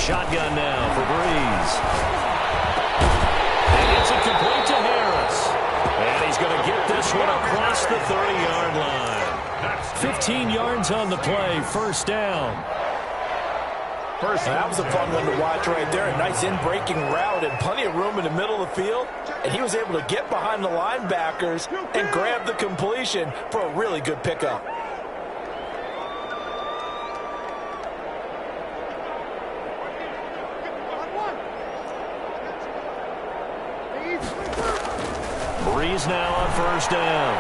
Shotgun now for Breeze. And it's incomplete to Harris. And he's going to get this one across the 30-yard line. 15 yards on the play, first down. That was a fun one to watch right there. A nice in-breaking route and plenty of room in the middle of the field. And he was able to get behind the linebackers and grab the completion for a really good pickup. Breeze now on first down.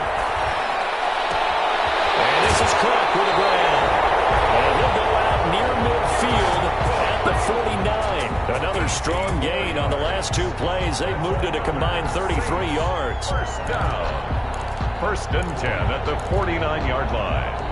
And this is Cook with a grab. And he'll go out near midfield at the 49. Another strong gain on the last two plays. They've moved it a combined 33 yards. First down. First and 10 at the 49-yard line.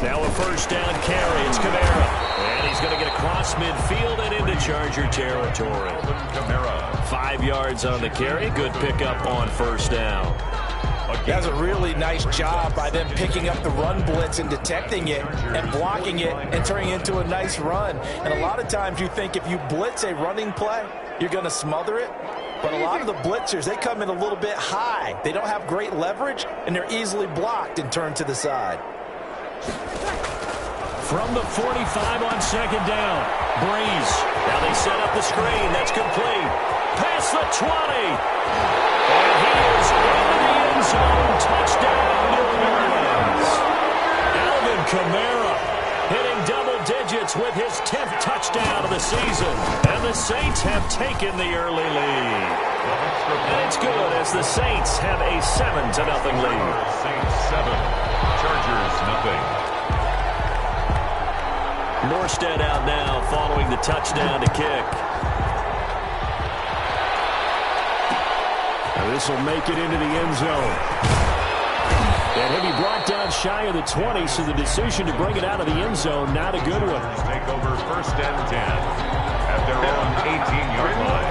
Now a first down carry. It's Kamara. And he's going to get across midfield and into Charger territory. 5 yards on the carry. Good pickup on first down. That's a really nice job by them picking up the run blitz and detecting it and blocking it and turning it into a nice run. And a lot of times you think if you blitz a running play, you're going to smother it. But a lot of the blitzers, they come in a little bit high. They don't have great leverage, and they're easily blocked and turned to the side. From the 45 on second down, Breeze. Now they set up the screen. That's complete. Past the 20. And he is into the end zone. Touchdown, New Orleans. Alvin Kamara hitting double digits with his 10th touchdown of the season. And the Saints have taken the early lead. And it's good as the Saints have a 7-0 lead. Saints 7, Chargers nothing. Morstead out now following the touchdown to kick. Now this will make it into the end zone. And he'll be brought down shy of the 20, so the decision to bring it out of the end zone, not a good one. Take over first and 10 at their own 18-yard line.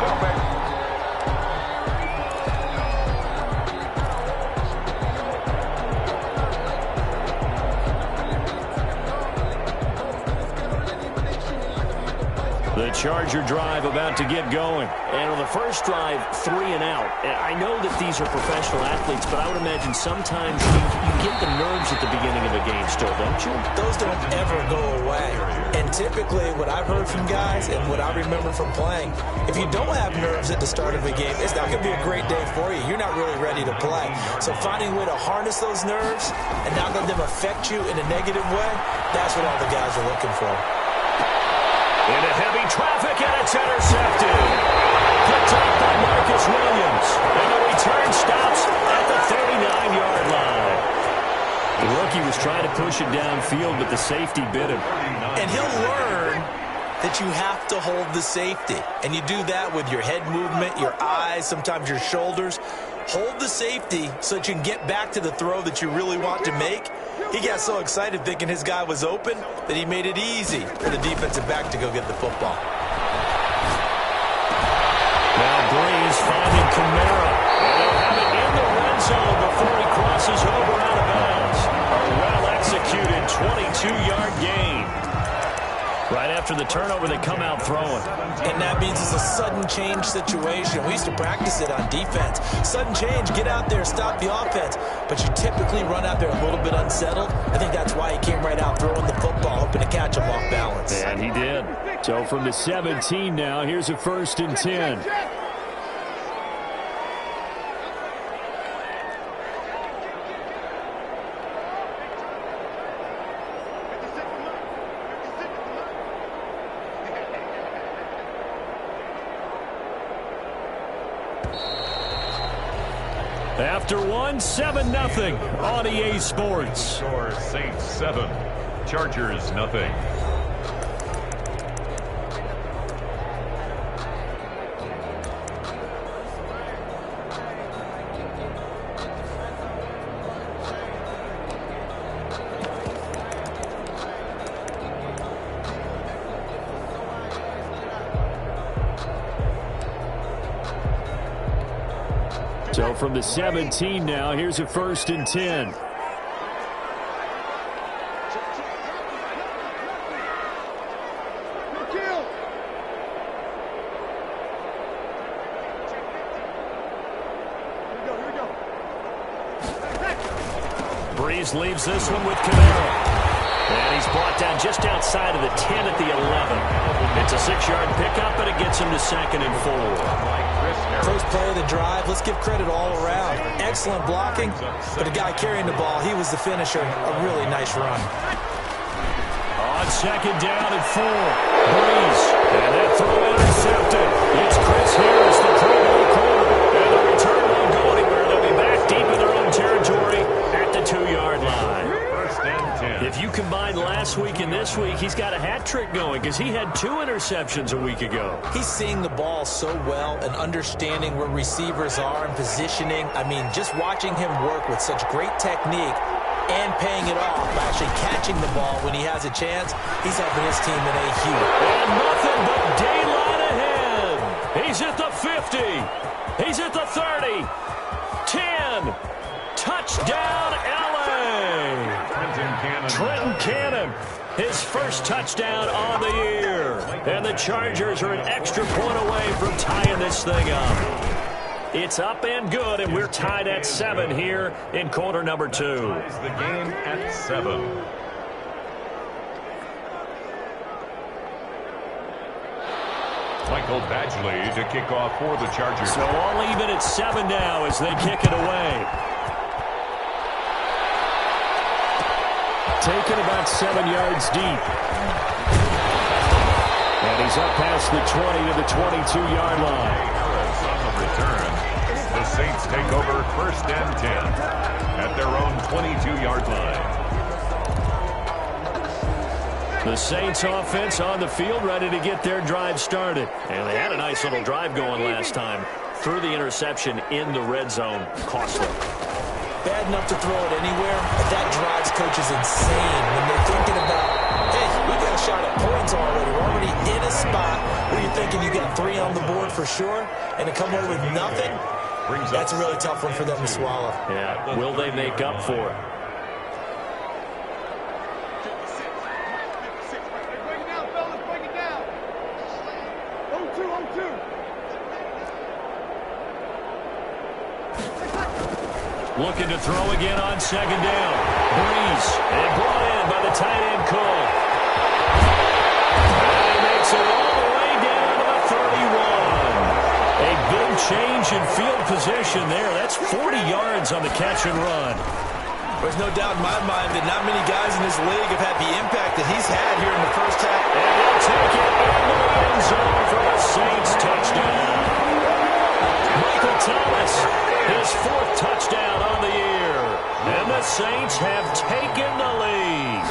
The Charger drive about to get going. And on the first drive, 3 and out. And I know that these are professional athletes, but I would imagine sometimes you get the nerves at the beginning of a game still, don't you? Those don't ever go away. And typically what I've heard from guys and what I remember from playing, if you don't have nerves at the start of a game, it's not going to be a great day for you. You're not really ready to play. So finding a way to harness those nerves and not let them affect you in a negative way, that's what all the guys are looking for. Into heavy traffic, and it's intercepted. Picked up by Marcus Williams. And the return stops at the 39-yard line. The rookie was trying to push it downfield, but the safety bit him. And he'll learn that you have to hold the safety. And you do that with your head movement, your eyes, sometimes your shoulders. Hold the safety so that you can get back to the throw that you really want to make. He got so excited thinking his guy was open that he made it easy for the defensive back to go get the football. Now Breeze finding Kamara. And they'll have it in the red zone before he crosses over out of bounds. A well-executed 22-yard gain. Right after the turnover, they come out throwing. And that means it's a sudden change situation. We used to practice it on defense. Sudden change, get out there, stop the offense. But you typically run out there a little bit unsettled. I think that's why he came right out throwing the football, hoping to catch him off balance. And he did. So from the 17 now, here's a first and 10. After one, 7-0 on EA Sports. Score Saints 7, Chargers nothing. So from the 17 now, here's a 1st and 10. Breeze leaves this one with Camaro. And he's brought down just outside of the 10 at the 11. It's a 6-yard pickup, but it gets him to 2nd and 4. First play of the drive, let's give credit all around. Excellent blocking, but the guy carrying the ball, he was the finisher. A really nice run. On 2nd down and 4. Breeze. And that throw intercepted. It's Chris Harris, the Pro Bowl corner. And the return won't go anywhere. They'll be back deep in their own territory at the 2-yard line. If you combine last week and this week, he's got a hat trick going because he had 2 interceptions a week ago. He's seeing the ball so well and understanding where receivers are and positioning. I mean, just watching him work with such great technique and paying it off by actually catching the ball when he has a chance, he's helping his team in a huge. And nothing but daylight ahead. He's at the 50. He's at the 30. 10. Touchdown, L.A. Trenton Cannon, his first touchdown on the year. And the Chargers are an extra point away from tying this thing up. It's up and good, and we're tied at 7 here in quarter number 2. The game at 7. Michael Badgley to kick off for the Chargers. So all even at 7 now as they kick it away. Taken about 7 yards deep. And he's up past the 20 to the 22-yard line. On the return, the Saints take over 1st and 10 at their own 22-yard line. The Saints offense on the field ready to get their drive started. And they had a nice little drive going last time. Threw the interception in the red zone. Costly. Bad enough to throw it anywhere, but that drives coaches insane when they're thinking about, hey, we got a shot at points already. We're already in a spot where you're thinking you got 3 on the board for sure, and to come away with nothing, that's a really tough one for them to swallow. Yeah, will they make up for it? Break it down, fellas, break it down. 0-2, 0-2. Looking to throw again on 2nd down. Breeze. And brought in by the tight end Cole. And he makes it all the way down to the 31. A big change in field position there. That's 40 yards on the catch and run. There's no doubt in my mind that not many guys in this league have had the impact that he's had here in the first half. And they'll take it into the end zone for the Saints touchdown. Michael Thomas, his 4th touchdown on the year. And the Saints have taken the lead.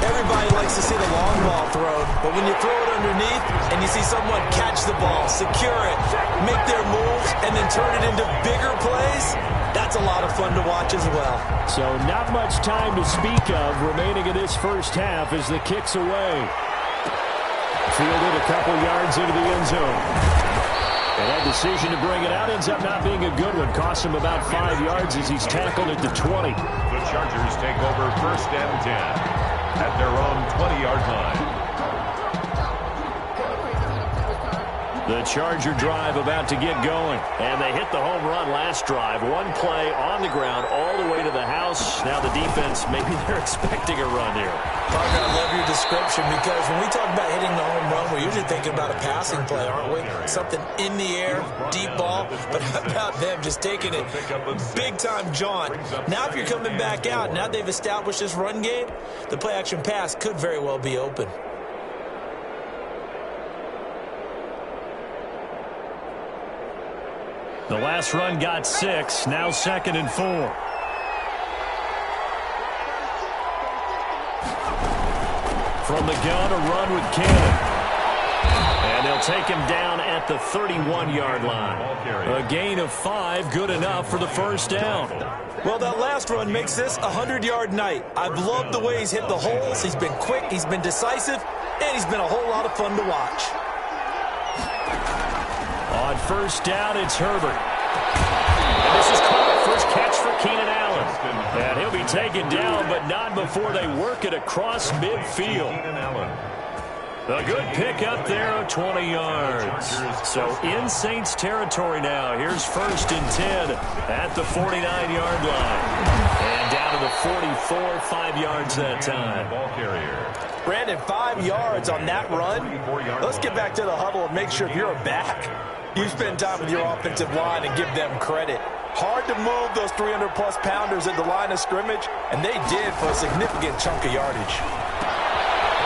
Everybody likes to see the long ball thrown, but when you throw it underneath and you see someone catch the ball, secure it, make their moves, and then turn it into bigger plays, that's a lot of fun to watch as well. So not much time to speak of remaining in this first half as the kick's away. Fielded a couple yards into the end zone. And that decision to bring it out ends up not being a good one. Cost him about 5 yards as he's tackled at the 20. The Chargers take over 1st and 10 at their own 20-yard line. The Charger drive about to get going. And they hit the home run last drive. 1 play on the ground all the way to the house. Now the defense, maybe they're expecting a run here. Parker, I love your description because when we talk about hitting the home run, we're usually thinking about a passing play, aren't we? Something in the air, deep ball. But how about them just taking it big-time jaunt? Now if you're coming back out, now they've established this run game, the play-action pass could very well be open. The last run got 6, now 2nd and 4. From the gun, a run with Cannon. And they'll take him down at the 31-yard line. A gain of 5, good enough for the first down. Well, that last run makes this a 100-yard night. I've loved the way he's hit the holes. He's been quick, he's been decisive, and he's been a whole lot of fun to watch. On first down, it's Herbert. And this is caught. First catch for Keenan Allen. And he'll be taken down, but not before they work it across midfield. A good pick up there of 20 yards. So in Saints territory now. Here's 1st and 10 at the 49-yard line. And down to the 44, 5 yards that time. Ball carrier. Brandon, 5 yards on that run. Let's get back to the huddle and make sure if you're a back, you spend time with your offensive line and give them credit. Hard to move those 300-plus pounders at the line of scrimmage, and they did for a significant chunk of yardage.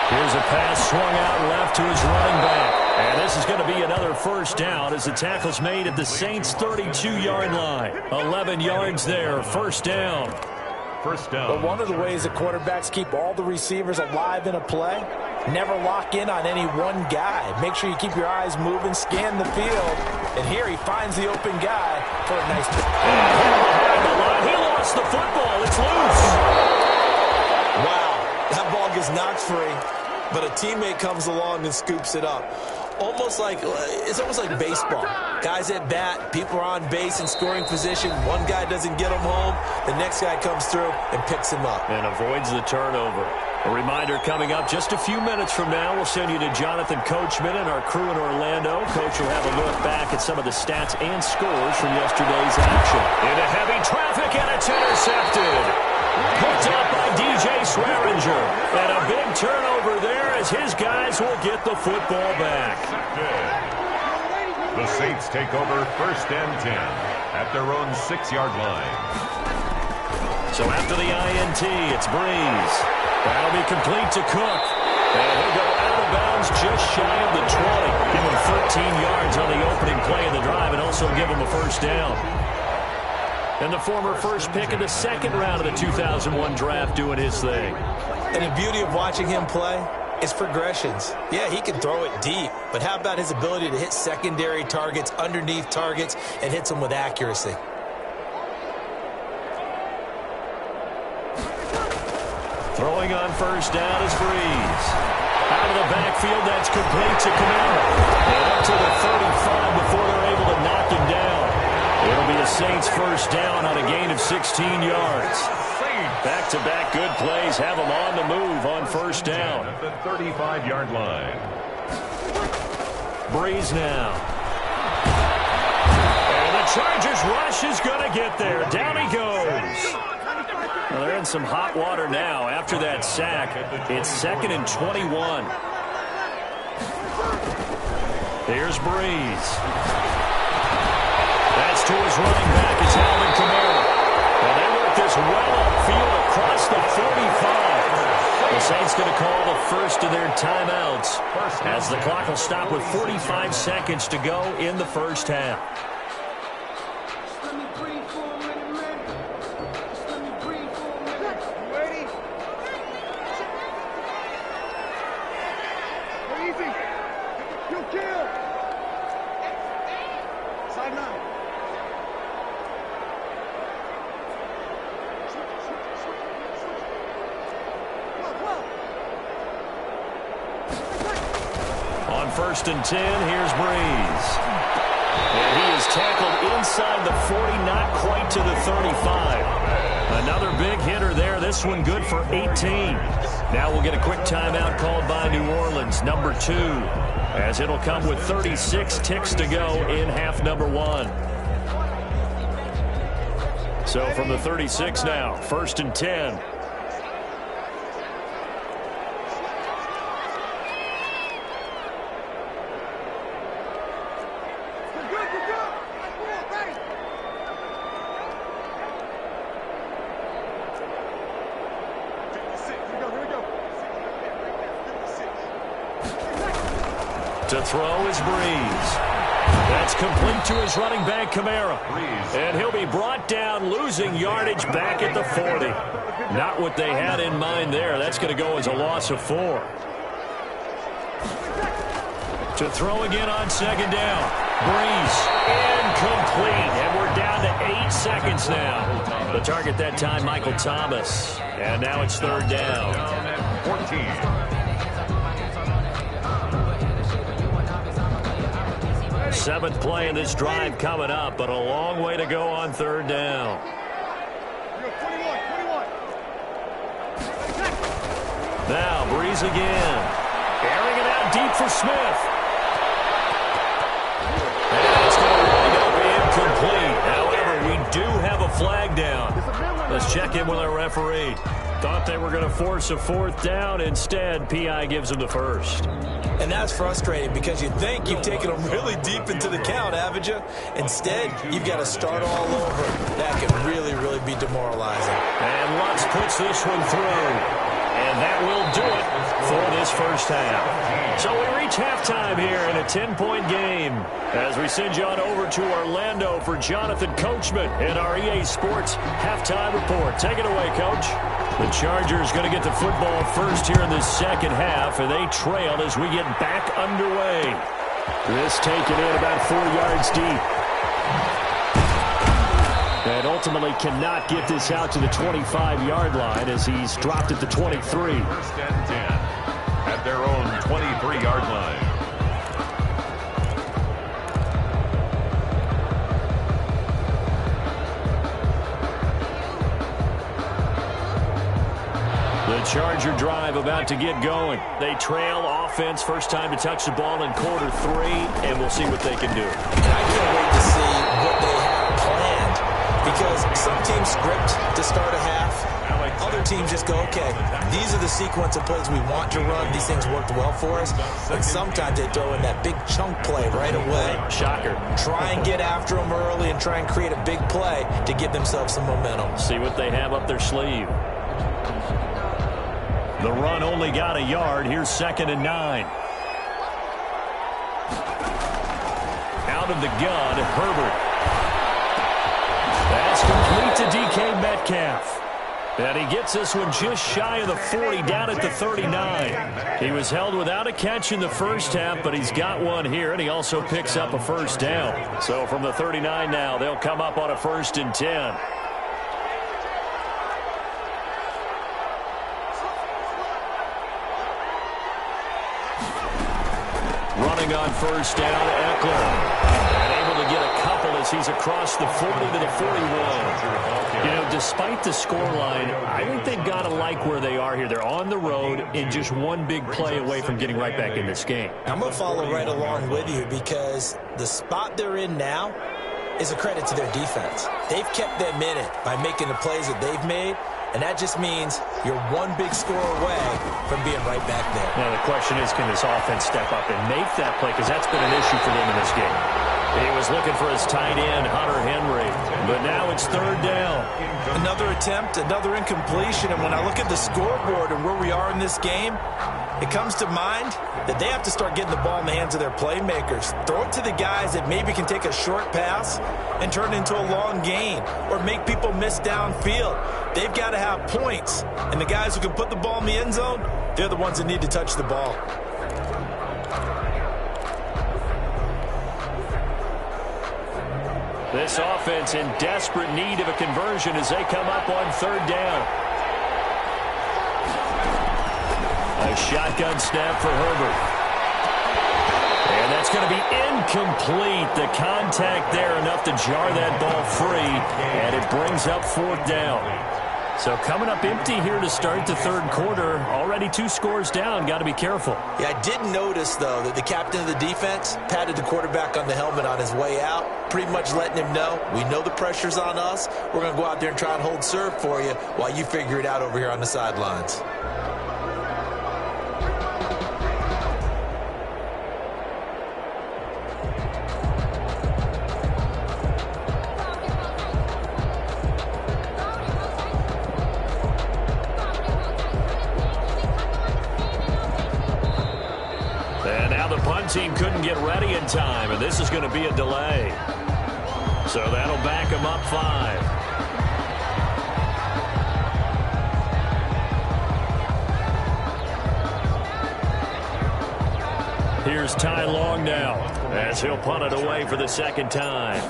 Here's a pass swung out left to his running back. And this is going to be another 1st down as the tackle's made at the Saints' 32-yard line. 11 yards there, 1st down. First down. But one of the ways that quarterbacks keep all the receivers alive in a play, never lock in on any one guy. Make sure you keep your eyes moving, scan the field. And here he finds the open guy for a nice pick. Behind the line, he lost the football. It's loose. Wow, that ball gets knocked free, but a teammate comes along and scoops it up. It's almost like baseball. Guys at bat, people are on base in scoring position. One guy doesn't get him home. The next guy comes through and picks him up. And avoids the turnover. A reminder coming up just a few minutes from now. We'll send you to Jonathan Coachman and our crew in Orlando. Coach will have a look back at some of the stats and scores from yesterday's action. Into heavy traffic, and it's intercepted. Picked up by DJ Swearinger. And a big turnover there as his guys will get the football back. The Saints take over 1st and 10 at their own 6-yard line. So after the INT, it's Breeze. That'll be complete to Cook. And he'll go out of bounds just shy of the 20. Give him 13 yards on the opening play of the drive and also give him a 1st down. And the former 1st pick in the 2nd round of the 2001 draft doing his thing. And the beauty of watching him play is progressions. Yeah, he can throw it deep, but how about his ability to hit secondary targets, underneath targets, and hits them with accuracy? Throwing on 1st down is Breeze. Out of the backfield, that's complete to Kamara. And up to the 35 before they're able to knock him down. It'll be a Saints 1st down on a gain of 16 yards. Back-to-back good plays have them on the move on 1st down. At the 35-yard line. Breeze now. And the Chargers rush is going to get there. Down he goes. Well, they're in some hot water now after that sack. It's 2nd and 21. Here's Breeze. That's to his running back. It's Alvin Kamara. And they work this well upfield across the 45. The Saints going to call the 1st of their timeouts as the clock will stop with 45 seconds to go in the 1st half. On 1st and 10, here's Breeze. And he is tackled inside the 40, not quite to the 35. Another big hitter there. This one good for 18. Now we'll get a quick timeout called by New Orleans, number 2, as it'll come with 36 ticks to go in half number 1. So from the 36 now, 1st and 10. To throw is Breeze. That's complete to his running back, Kamara. And he'll be brought down, losing yardage back at the 40. Not what they had in mind there. That's going to go as a loss of 4. To throw again on 2nd down. Breeze incomplete. And we're down to 8 seconds now. The target that time, Michael Thomas. And now it's 3rd down. 14. Seventh play in this drive coming up, but a long way to go on third down. Now Breeze again. Airing it out deep for Smith. And it's going to wind up incomplete. However, we do have a flag down. Let's check in with our referee. Thought they were going to force a fourth down. Instead, P.I. gives them the first. And that's frustrating because you think you've taken them really deep into the count, haven't you? Instead, you've got to start all over. That can really, really be demoralizing. And Lutz puts this one through. And that will do it for this first half. So we reach halftime here in a 10-point game as we send you on over to Orlando for Jonathan Coachman in our EA Sports halftime report. Take it away, Coach. The Chargers going to get the football first here in the second half, and they trail as we get back underway. This taken in about 4 yards deep. And ultimately cannot get this out to the 25-yard line as he's dropped at the 23. First and 10 at their own 23-yard line. The Charger drive about to get going. They trail offense, first time to touch the ball in quarter 3, and we'll see what they can do. I can't wait to see what they have planned. Because some teams script to start a half. Other teams just go, okay, these are the sequence of plays we want to run. These things worked well for us. And sometimes they throw in that big chunk play right away. Shocker. Try and get after them early and try and create a big play to give themselves some momentum. See what they have up their sleeve. The run only got a yard. Here's 2nd and 9. Out of the gun, Herbert. That's complete to DK Metcalf. And he gets this one just shy of the 40, down at the 39. He was held without a catch in the first half, but he's got one here, and he also picks up a first down. So from the 39 now, they'll come up on a 1st and 10. Running on first down, Eckler. As he's across the 40 to the 41. You know, despite the scoreline, I think they've got to like where they are here. They're on the road and just one big play away from getting right back in this game. I'm going to follow right along with you because the spot they're in now is a credit to their defense. They've kept them in it by making the plays that they've made, and that just means you're one big score away from being right back there. Now, the question is, can this offense step up and make that play? Because that's been an issue for them in this game. He was looking for his tight end, Hunter Henry. But now it's 3rd down. Another attempt, another incompletion. And when I look at the scoreboard and where we are in this game, it comes to mind that they have to start getting the ball in the hands of their playmakers. Throw it to the guys that maybe can take a short pass and turn it into a long gain or make people miss downfield. They've got to have points. And the guys who can put the ball in the end zone, they're the ones that need to touch the ball. This offense in desperate need of a conversion as they come up on 3rd down. A shotgun snap for Herbert. And that's going to be incomplete. The contact there enough to jar that ball free, and it brings up 4th down. So coming up empty here to start the 3rd quarter. Already 2 scores down. Got to be careful. Yeah, I did notice, though, that the captain of the defense patted the quarterback on the helmet on his way out, pretty much letting him know, we know the pressure's on us. We're going to go out there and try and hold serve for you while you figure it out over here on the sidelines. Team couldn't get ready in time, and this is going to be a delay. So that'll back them up 5. Here's Ty Long now as he'll punt it away for the 2nd time.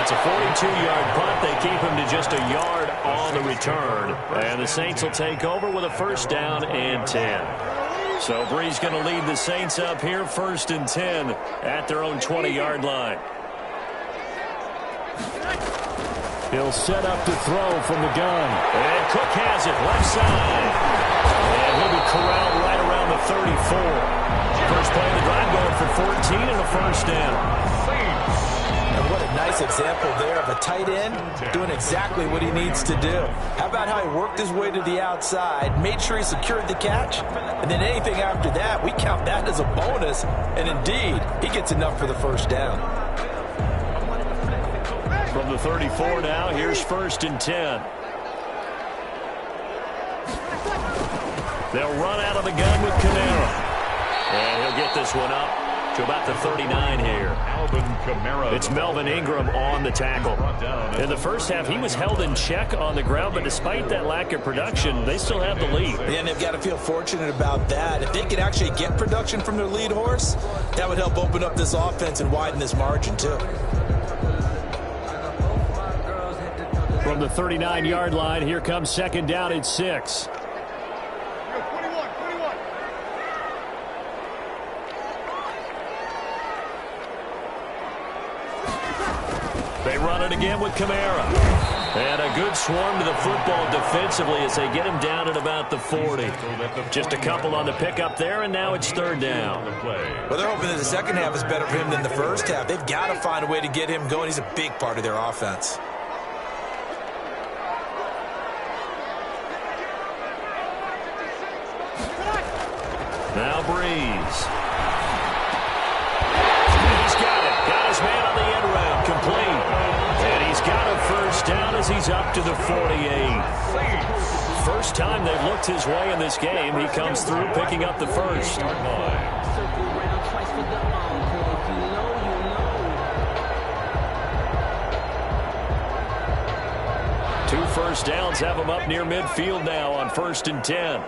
It's a 42-yard punt. They keep him to just a yard on the return. And the Saints will take over with a first down and 10. So Brees going to lead the Saints up here, 1st and 10 at their own 20-yard line. He'll set up to throw from the gun. And Cook has it, left side. And he'll be corralled right around the 34. First play of the drive going for 14 and a first down. And what a nice example there of a tight end doing exactly what he needs to do. How about how he worked his way to the outside, made sure he secured the catch, and then anything after that, we count that as a bonus. And indeed, he gets enough for the first down. From the 34 now, here's 1st and 10. They'll run out of the gun with Kamara. And he'll get this one up to about the 39 here. It's Melvin Ingram on the tackle. In the first half, he was held in check on the ground, but despite that lack of production, they still have the lead. And they've got to feel fortunate about that. If they could actually get production from their lead horse, that would help open up this offense and widen this margin too. From the 39-yard line, here comes 2nd down and 6. They run it again with Kamara. And a good swarm to the football defensively as they get him down at about the 40. Just a couple on the pickup there, and now it's 3rd down. Well, they're hoping that the second half is better for him than the first half. They've got to find a way to get him going. He's a big part of their offense. Now Brees. He's got it. Got his man on the end route. Complete. And he's got a first down as he's up to the 48. First time they've looked his way in this game. He comes through picking up the first. 2 first downs have him up near midfield now on 1st and 10.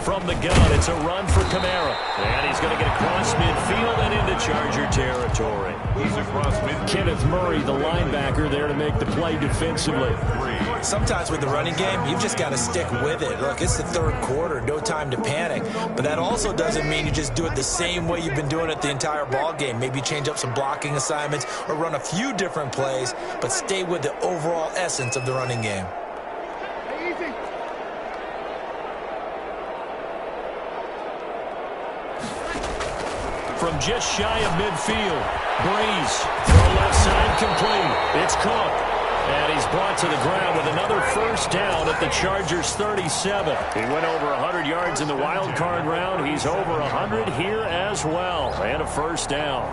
From the gun, it's a run for Kamara. And he's going to get across midfield and into Charger territory. Kenneth Murray, the linebacker, there to make the play defensively. Sometimes with the running game, you've just got to stick with it. Look, it's the 3rd quarter, no time to panic. But that also doesn't mean you just do it the same way you've been doing it the entire ball game. Maybe change up some blocking assignments or run a few different plays, but stay with the overall essence of the running game. From just shy of midfield, Brees, throw left side complete. It's Cook. And he's brought to the ground with another first down at the Chargers' 37. He went over 100 yards in the wild card round. He's over 100 here as well. And a first down.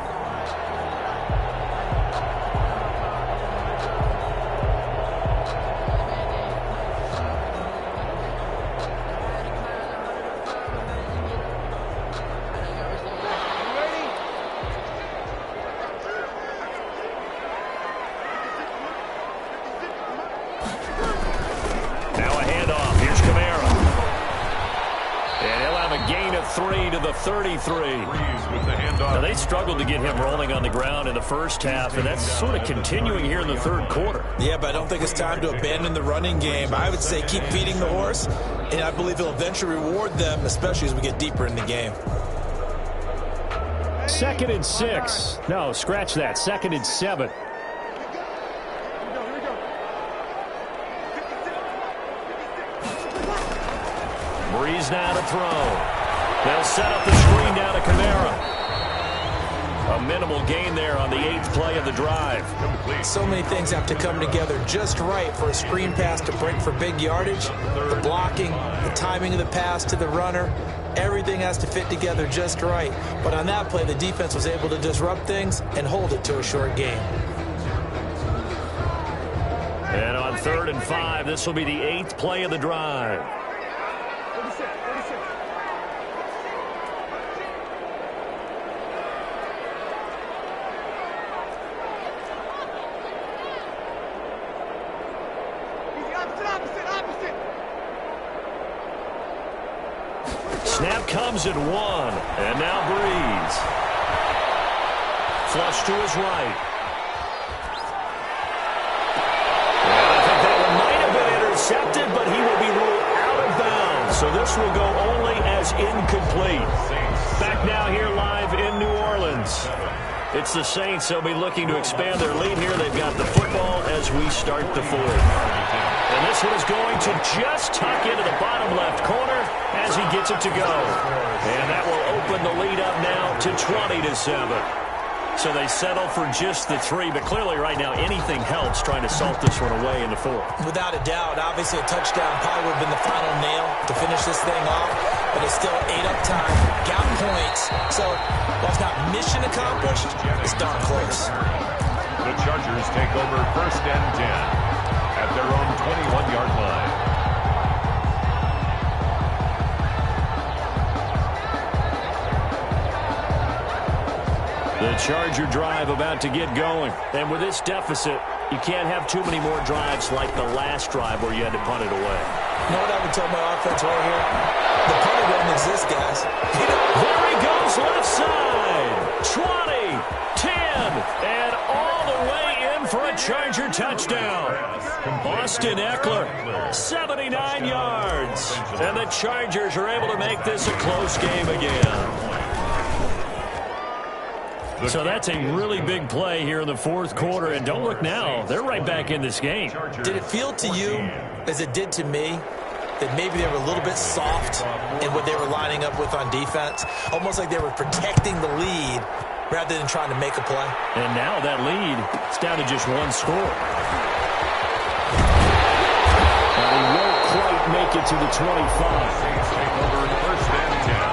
Gain of 3 to the 33. Now, they struggled to get him rolling on the ground in the first half, and that's sort of continuing here in the 3rd quarter. Yeah, but I don't think it's time to abandon the running game. I would say keep feeding the horse, and I believe he'll eventually reward them, especially as we get deeper in the game. 2nd and 6. No, scratch that. 2nd and 7. Brees now to throw. They'll set up the screen down to Kamara. A minimal gain there on the 8th play of the drive. So many things have to come together just right for a screen pass to break for big yardage. The blocking, the timing of the pass to the runner, everything has to fit together just right. But on that play, the defense was able to disrupt things and hold it to a short game. And on 3rd and 5, this will be the 8th play of the drive. Snap comes at 1. And now Breeze. Flush to his right. And I think that one might have been intercepted, but he will be ruled out of bounds. So this will go only as incomplete. Back now here live in New Orleans. It's the Saints. They'll be looking to expand their lead here. They've got the football as we start the fourth. And this one is going to just tuck into the bottom left corner as he gets it to go. And that will open the lead up now to 20-7. So they settle for just the 3, but clearly right now anything helps trying to salt this one away in the fourth. Without a doubt, obviously a touchdown probably would have been the final nail to finish this thing off, but it's still 8 up time, got points. So while it's not mission accomplished, it's darn close. The Chargers take over 1st and 10 at their own 21-yard line. The Charger drive about to get going. And with this deficit, you can't have too many more drives like the last drive where you had to punt it away. You know what I would tell my offense right here? The punter doesn't exist, guys. There he goes left side. 20, 10, and all the way in for a Charger touchdown. Austin Eckler, 79 yards. And the Chargers are able to make this a close game again. So that's a really big play here in the fourth quarter. And don't look now, they're right back in this game. Did it feel to you, as it did to me, that maybe they were a little bit soft in what they were lining up with on defense? Almost like they were protecting the lead rather than trying to make a play. And now that lead is down to just 1 score. And he won't quite make it to the 25. Saints take over 1st and 10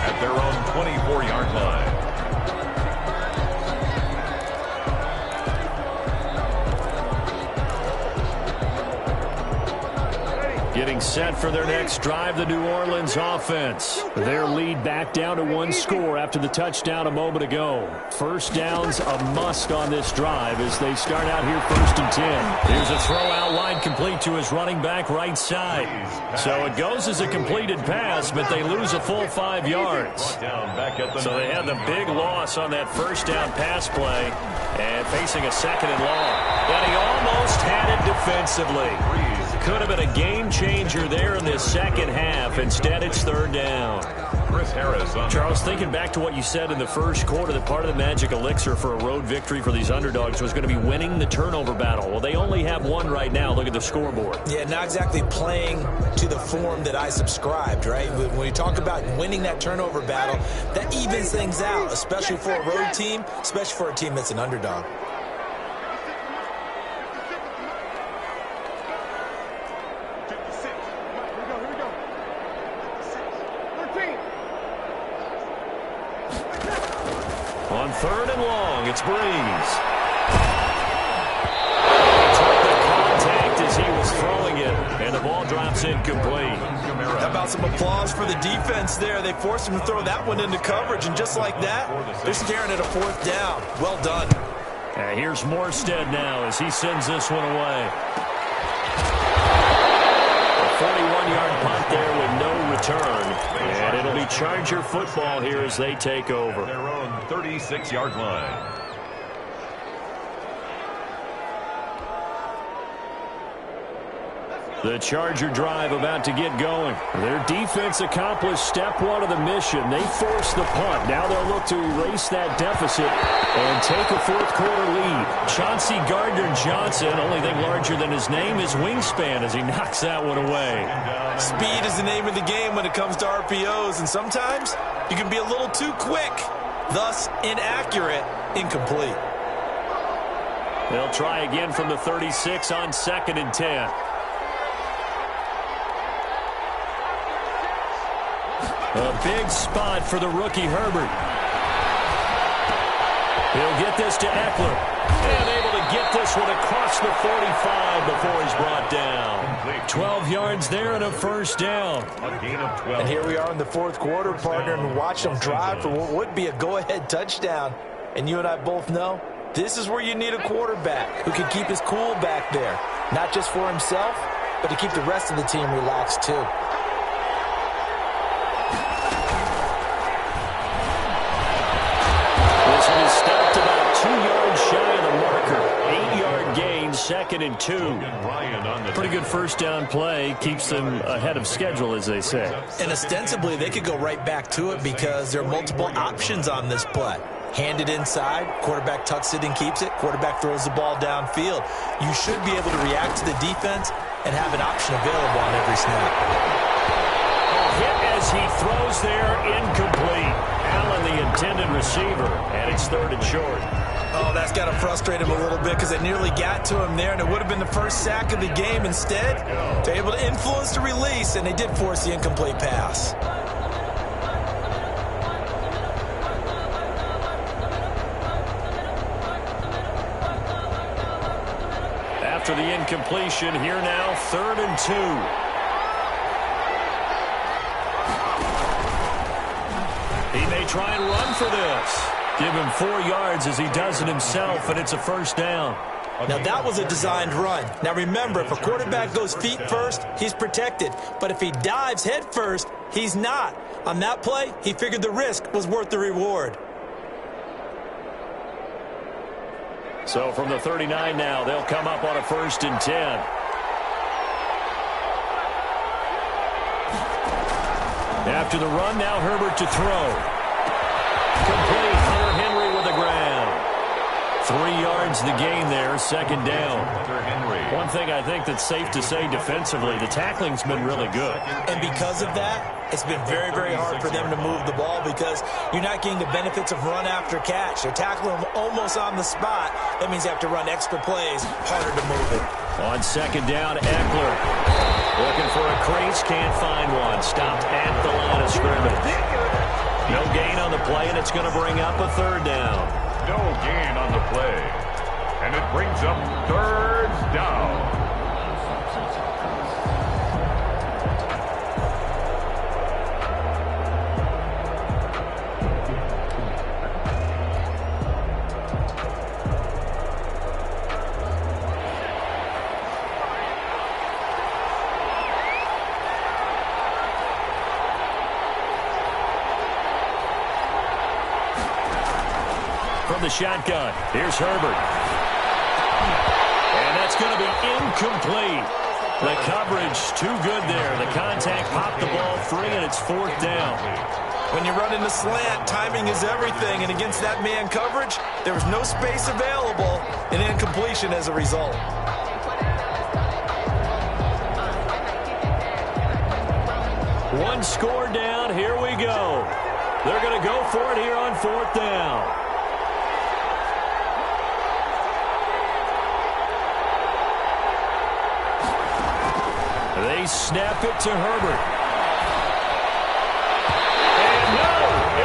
at their own 24-yard line. Getting set for their next drive, the New Orleans offense. Their lead back down to 1 score after the touchdown a moment ago. First down's a must on this drive as they start out here 1st and 10. Here's a throw out wide complete to his running back right side. So it goes as a completed pass, but they lose a full 5 yards. So they had the big loss on that first down pass play and facing a 2nd and long. And he almost had it defensively. Could have been a game changer there in this second half. Instead, it's 3rd down. Charles, thinking back to what you said in the first quarter, that part of the magic elixir for a road victory for these underdogs was going to be winning the turnover battle. Well, they only have 1 right now. Look at the scoreboard. Yeah, not exactly playing to the form that I subscribed, right? When you talk about winning that turnover battle, that evens things out, especially for a road team, especially for a team that's an underdog. On 3rd and long, it's Breeze. Took the contact as he was throwing it, and the ball drops incomplete. How about some applause for the defense there? They forced him to throw that one into coverage, and just like that, they're staring at a 4th down. Well done. Here's Morstead now as he sends this one away. A 41-yard punt there with no return. And it'll be Charger football here as they take over. Their own 36-yard line. The Charger drive about to get going. Their defense accomplished step 1 of the mission. They forced the punt. Now they'll look to erase that deficit and take a fourth quarter lead. Chauncey Gardner-Johnson, only thing larger than his name is wingspan as he knocks that one away. Speed is the name of the game when it comes to RPOs, and sometimes you can be a little too quick, thus inaccurate, incomplete. They'll try again from the 36 on 2nd and 10. A big spot for the rookie Herbert. He'll get this to Eckler. And able to get this one across the 45 before he's brought down. 12 yards there and a 1st down. A gain of 12. And here we are in the fourth quarter, partner, and watch them drive for what would be a go-ahead touchdown. And you and I both know this is where you need a quarterback who can keep his cool back there. Not just for himself, but to keep the rest of the team relaxed too. 2nd and 2. Pretty good first down play. Keeps them ahead of schedule, as they say. And ostensibly, they could go right back to it because there are multiple options on this play. Hand it inside, quarterback tucks it and keeps it, quarterback throws the ball downfield. You should be able to react to the defense and have an option available on every snap. Hit as he throws there, incomplete. Allen, the intended receiver, and it's 3rd and short. Oh, that's got to frustrate him a little bit because they nearly got to him there, and it would have been the first sack of the game. Instead, they're able to influence the release, and they did force the incomplete pass. After the incompletion, here now, 3rd and 2. He may try and run for this. Give him 4 yards as he does it himself, and it's a first down. Now, that was a designed run. Now, remember, if a quarterback goes feet first, he's protected. But if he dives head first, he's not. On that play, he figured the risk was worth the reward. So from the 39 now, they'll come up on a 1st and 10. After the run, now Herbert to throw. Complete. Hunter Henry with the ground. 3 yards the gain there, 2nd down. One thing I think that's safe to say defensively, the tackling's been really good. And because of that, it's been very, very hard for them to move the ball because you're not getting the benefits of run after catch. They're tackling them almost on the spot. That means you have to run extra plays, harder to move it. On 2nd down, Eckler. Looking for a crease, can't find one. Stopped at the line of scrimmage. No gain on the play, and it's going to bring up a 3rd down. No gain on the play. And it brings up 3rd down. From the shotgun, here's Herbert. And that's going to be incomplete. The coverage too good there. The contact popped the ball free, and it's 4th down. When you run in the slant, timing is everything, and against that man coverage, there was no space available, and incompletion as a result. One score down, here we go. They're going to go for it here on 4th down. They snap it to Herbert. And no,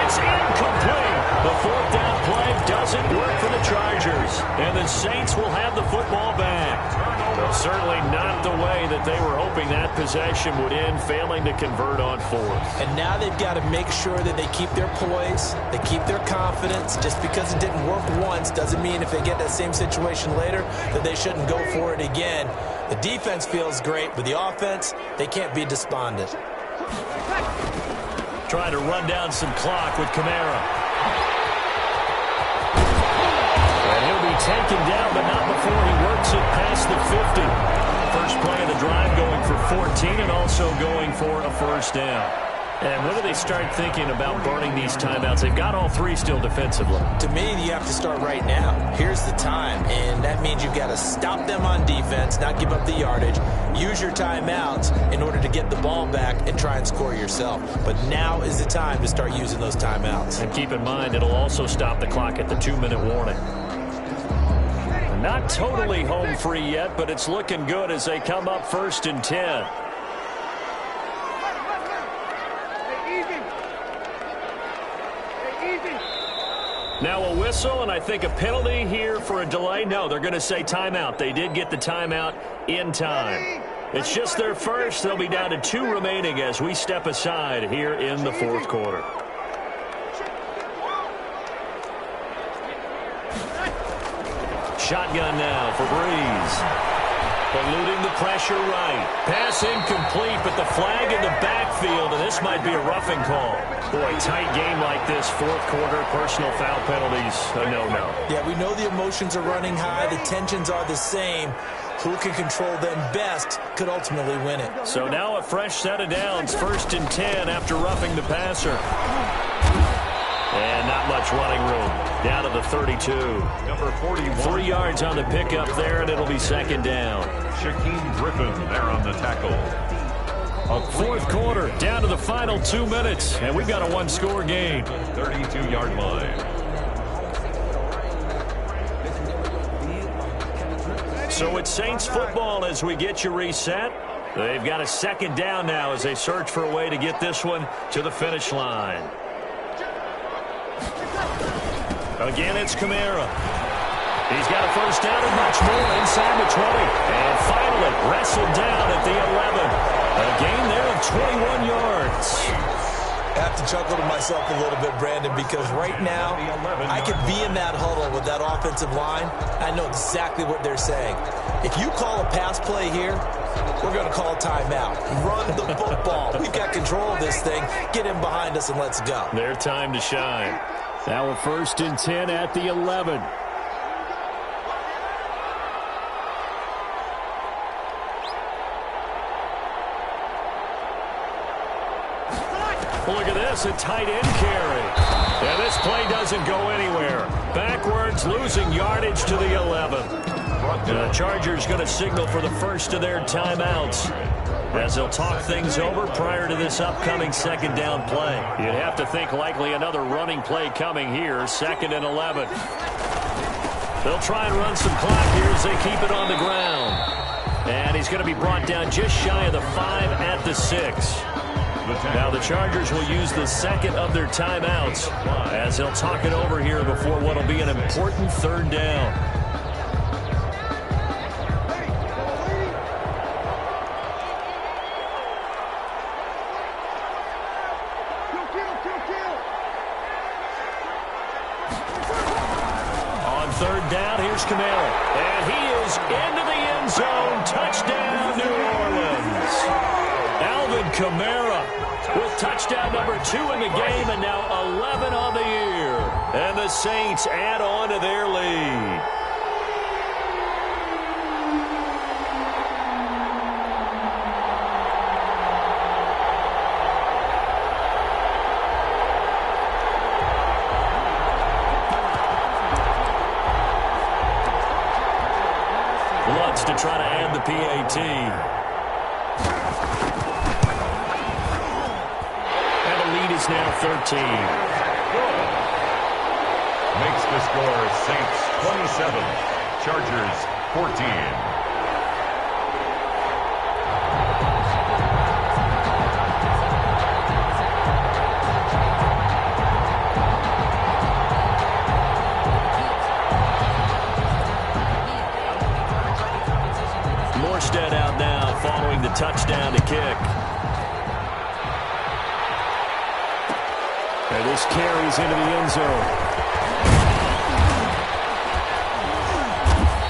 it's incomplete. The 4th down play doesn't work for the Chargers. And the Saints will have the football back. But certainly not the way that they were hoping that possession would end, failing to convert on 4th. And now they've got to make sure that they keep their poise, they keep their confidence. Just because it didn't work once doesn't mean if they get that same situation later that they shouldn't go for it again. The defense feels great, but the offense, they can't be despondent. Trying to run down some clock with Kamara. And he'll be taken down, but not before he works it past the 50. First play of the drive going for 14 and also going for a 1st down. And when do they start thinking about burning these timeouts? They've got all 3 still defensively. To me, you have to start right now. Here's the time, and that means you've got to stop them on defense, not give up the yardage, use your timeouts in order to get the ball back and try and score yourself. But now is the time to start using those timeouts. And keep in mind, it'll also stop the clock at the 2-minute warning. Not totally home free yet, but it's looking good as they come up 1st and 10. Now a whistle, and I think a penalty here for a delay. No, they're going to say timeout. They did get the timeout in time. It's just their first. They'll be down to 2 remaining as we step aside here in the 4th quarter. Shotgun now for Breeze. Eluding the pressure right. Pass incomplete, but the flag in the backfield, and this might be a roughing call. Boy, tight game like this, fourth quarter, personal foul penalties, a no-no. Yeah, we know the emotions are running high. The tensions are the same. Who can control them best could ultimately win it. So now a fresh set of downs, 1st and 10 after roughing the passer. And not much running room. Down to the 32. Number 41. 3 yards on the pickup there, and it'll be 2nd down. Shaquem Griffin there on the tackle. Fourth quarter, down to the final 2 minutes, and we've got a one-score game. 32-yard line. So it's Saints football as we get you reset. They've got a 2nd down now as they search for a way to get this one to the finish line. Again, it's Kamara. He's got a 1st down and much more inside the 20. And finally, wrestled down at the 11. A gain there of 21 yards. I have to chuckle to myself a little bit, Brandon, because right now I could be in that huddle with that offensive line. I know exactly what they're saying. If you call a pass play here, we're going to call a timeout. Run the football. We've got control of this thing. Get in behind us and let's go. Their time to shine. Now a 1st and 10 at the 11. Look at this, a tight end carry. And this play doesn't go anywhere. Backwards, losing yardage to the 11. The Chargers going to signal for the first of their timeouts as they'll talk things over prior to this upcoming 2nd down play. You'd have to think likely another running play coming here, 2nd and 11. They'll try and run some clock here as they keep it on the ground. And he's going to be brought down just shy of the 5 at the 6. Now the Chargers will use the 2nd of their timeouts as they'll talk it over here before what will be an important 3rd down. On 3rd down, here's Kamara. And he is into the end zone. Touchdown, New Orleans. Alvin Kamara with touchdown number 2 in the game, and now 11 on the year. And the Saints add on to their lead. Lutz to try to add the PAT. Is now 13. Makes the score Saints 27, Chargers 14. Morstead out now following the touchdown to kick. And this carries into the end zone.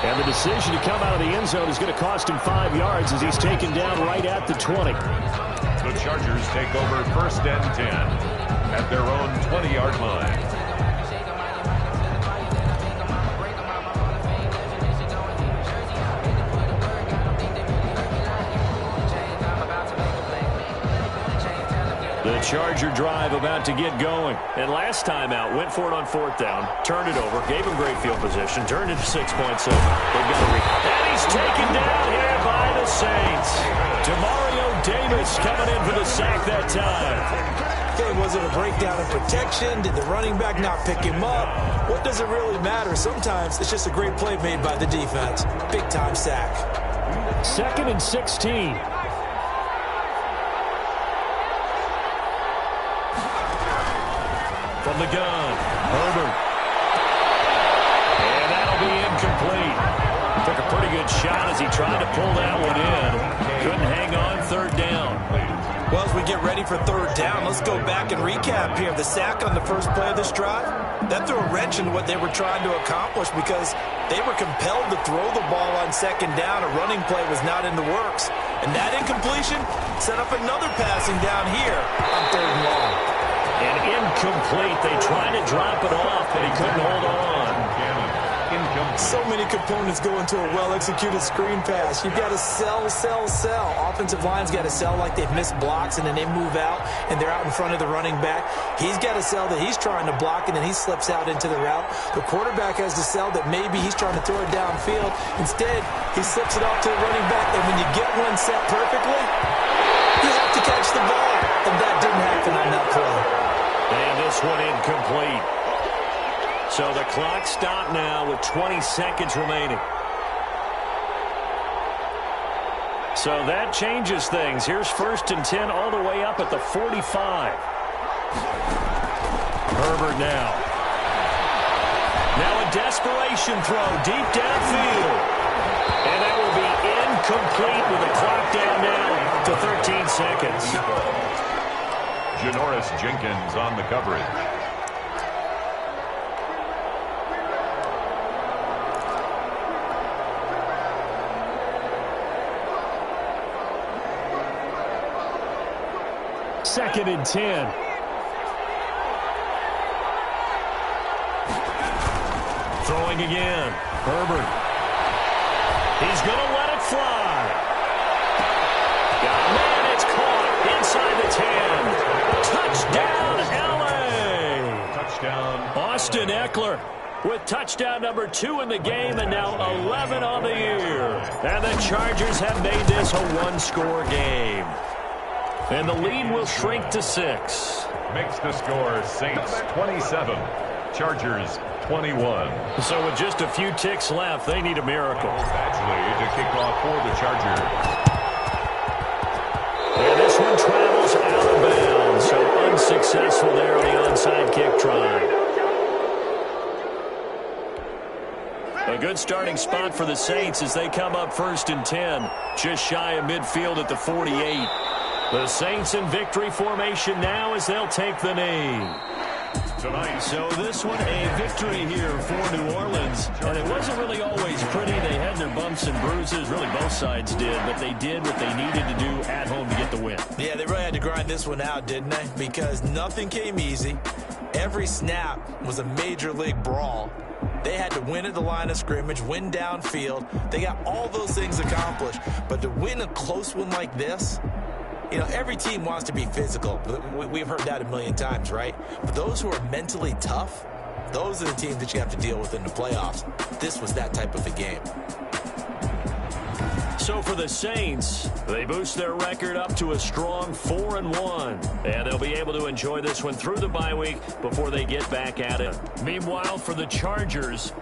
And the decision to come out of the end zone is going to cost him 5 yards as he's taken down right at the 20. The Chargers take over 1st and 10 at their own 20-yard line. The Charger drive about to get going. And last time out, went for it on 4th down, turned it over, gave him great field position, turned it to 6 points. So they've got to and he's taken down here by the Saints. Demario Davis coming in for the sack that time. Okay, was it a breakdown in protection? Did the running back not pick him up? What does it really matter? Sometimes it's just a great play made by the defense. Big-time sack. 2nd and 16. From the gun, Herbert. And that'll be incomplete. Took a pretty good shot as he tried to pull that one in. Couldn't hang on 3rd down. Well, as we we get ready for third down, let's go back and recap here. The sack on the first play of this drive, that threw a wrench into what they were trying to accomplish because they were compelled to throw the ball on second down. A running play was not in the works. And that incompletion set up another passing down here on third and long. And incomplete. They tried to drop it off, but he couldn't hold on. So many components go into a well-executed screen pass. You've got to sell. Offensive line's got to sell like they've missed blocks, and then they move out, and they're out in front of the running back. He's got to sell that he's trying to block, and then he slips out into the route. The quarterback has to sell that maybe he's trying to throw it downfield. Instead, he slips it off to the running back, and when you get one set perfectly, you have to catch the ball. And that didn't happen on that play. And this one incomplete. So the clock stopped now with 20 seconds remaining. So that changes things. Here's 1st and 10 all the way up at the 45. Herbert now. Now a desperation throw deep downfield. And that will be incomplete with the clock down now to 13 seconds. Janoris Jenkins on the coverage. Second and 10. Throwing again. Herbert. He's going to let it fly. Man, it's caught inside the 10. Touchdown, L.A. Touchdown. Austin Eckler with touchdown number 2 in the game and now 11 on the year. And the Chargers have made this a one-score game. And the lead will shrink to 6. Makes the score Saints 27, Chargers 21. So with just a few ticks left, they need a miracle. Badgley to kick off for the Chargers. And this one travels out of bounds. So unsuccessful there on the onside kick try. A good starting spot for the Saints as they come up 1st and 10. Just shy of midfield at the 48. The Saints in victory formation now as they'll take the knee. Tonight. So this one a victory here for New Orleans. And it wasn't really always pretty. They had their bumps and bruises. Really both sides did. But they did what they needed to do at home to get the win. Yeah, they really had to grind this one out, didn't they? Because nothing came easy. Every snap was a major league brawl. They had to win at the line of scrimmage, win downfield. They got all those things accomplished. But to win a close one like this, you know, every team wants to be physical. We've heard that a million times, right? But those who are mentally tough, those are the teams that you have to deal with in the playoffs. This was that type of a game. So for the Saints, they boost their record up to a strong 4-1. And they'll be able to enjoy this one through the bye week before they get back at it. Meanwhile, for the Chargers,